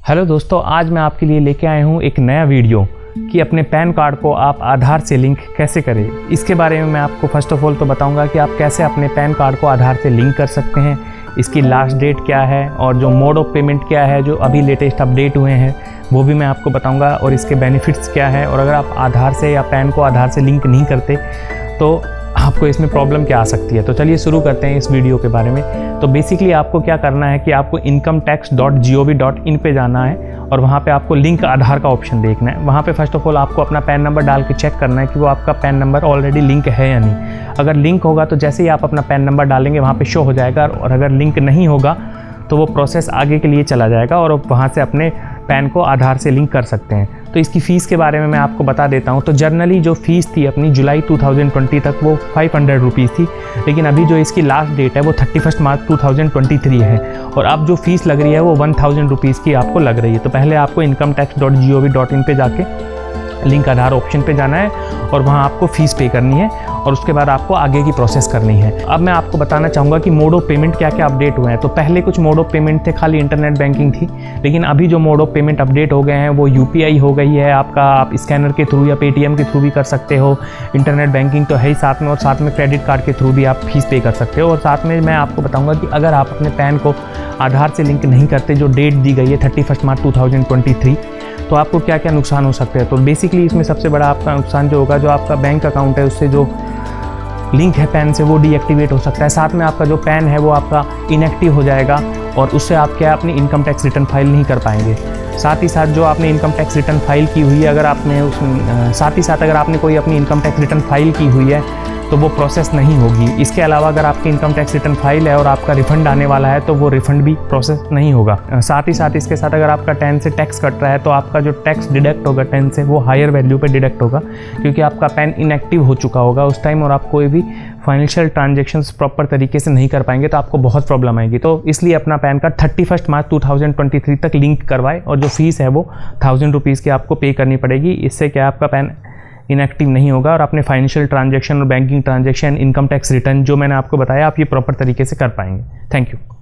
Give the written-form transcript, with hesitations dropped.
Hello दोस्तों, आज मैं आपके लिए लेके आया हूँ एक नया वीडियो कि अपने पैन कार्ड को आप आधार से लिंक कैसे करें। इसके बारे में मैं आपको फर्स्ट ऑफ ऑल तो बताऊंगा कि आप कैसे अपने पैन कार्ड को आधार से लिंक कर सकते हैं, इसकी लास्ट डेट क्या है और जो मोड ऑफ पेमेंट क्या है जो अभी लेटेस्ट अपडेट हुए हैं वो भी मैं आपको बताऊंगा और इसके बेनिफिट्स क्या है। और अगर आप आधार से या पैन को आधार से लिंक नहीं करते तो आपको इसमें प्रॉब्लम क्या आ सकती है। तो चलिए शुरू करते हैं इस वीडियो के बारे में। तो बेसिकली आपको क्या करना है कि आपको incometax.gov.in पे जाना है और वहाँ पे आपको लिंक आधार का ऑप्शन देखना है। वहाँ पे फर्स्ट ऑफ ऑल आपको अपना पैन नंबर डाल के चेक करना है कि वो आपका पैन नंबर ऑलरेडी लिंक है या नहीं। अगर लिंक होगा तो जैसे ही आप अपना पैन नंबर डालेंगे वहाँ पे शो हो जाएगा, और अगर लिंक नहीं होगा तो वो प्रोसेस आगे के लिए चला जाएगा और वहाँ से अपने पैन को आधार से लिंक कर सकते हैं। तो इसकी फ़ीस के बारे में मैं आपको बता देता हूँ। तो जर्नली जो फ़ीस थी अपनी जुलाई 2020 तक वो 500 रुपीज़ थी, लेकिन अभी जो इसकी लास्ट डेट है वो 31 मार्च 2023 है और अब जो फ़ीस लग रही है वो 1000 रुपीज़ की आपको लग रही है। तो पहले आपको incometax.gov.in पे जाके लिंक आधार ऑप्शन पे जाना है और वहाँ आपको फ़ीस पे करनी है और उसके बाद आपको आगे की प्रोसेस करनी है। अब मैं आपको बताना चाहूँगा कि मोड ऑफ पेमेंट क्या क्या अपडेट हुए हैं। तो पहले कुछ मोड ऑफ पेमेंट थे, खाली इंटरनेट बैंकिंग थी, लेकिन अभी जो मोड ऑफ पेमेंट अपडेट हो गए हैं वो UPI हो गई है आपका। आप स्कैनर के थ्रू या पेटीएम के थ्रू भी कर सकते हो। इंटरनेट बैंकिंग तो है ही साथ में, और साथ में क्रेडिट कार्ड के थ्रू भी आप फीस पे कर सकते हो। और साथ में मैं आपको बताऊँगा कि अगर आप अपने पैन को आधार से लिंक नहीं करते, जो डेट दी गई है 31 मार्च 2023, तो आपको क्या क्या नुकसान हो सकते हैं। तो बेसिकली इसमें सबसे बड़ा आपका नुकसान जो होगा, जो आपका बैंक अकाउंट है उससे जो लिंक है पैन से वो डीएक्टिवेट हो सकता है। साथ में आपका जो पैन है वो आपका इनएक्टिव हो जाएगा और उससे आप क्या अपनी इनकम टैक्स रिटर्न फाइल नहीं कर पाएंगे। साथ ही साथ जो आपने इनकम टैक्स रिटर्न फाइल की हुई है, अगर आपने कोई अपनी इनकम टैक्स रिटर्न फाइल की हुई है तो वो प्रोसेस नहीं होगी। इसके अलावा अगर आपकी इनकम टैक्स रिटर्न फाइल है और आपका रिफंड आने वाला है तो वो रिफंड भी प्रोसेस नहीं होगा। साथ ही साथ इसके साथ अगर आपका 10 से टैक्स कट रहा है तो आपका जो टैक्स डिडक्ट होगा 10 से वो हायर वैल्यू पे डिडक्ट होगा, क्योंकि आपका पैन इनएक्टिव हो चुका होगा उस टाइम और आप कोई भी फाइनेंशियल ट्रांजेक्शन्स प्रॉपर तरीके से नहीं कर पाएंगे, तो आपको बहुत प्रॉब्लम आएगी। तो इसलिए अपना पैन कार्ड 31 मार्च 2023 तक लिंक करवाए और जो फीस है वो 1000 रुपीज़ की आपको पे करनी पड़ेगी। इससे क्या आपका पैन इनएक्टिव नहीं होगा और अपने फाइनेंशियल ट्रांजैक्शन और banking transaction, income tax return जो मैंने आपको बताया, आप ये प्रॉपर तरीके से कर पाएंगे। Thank you.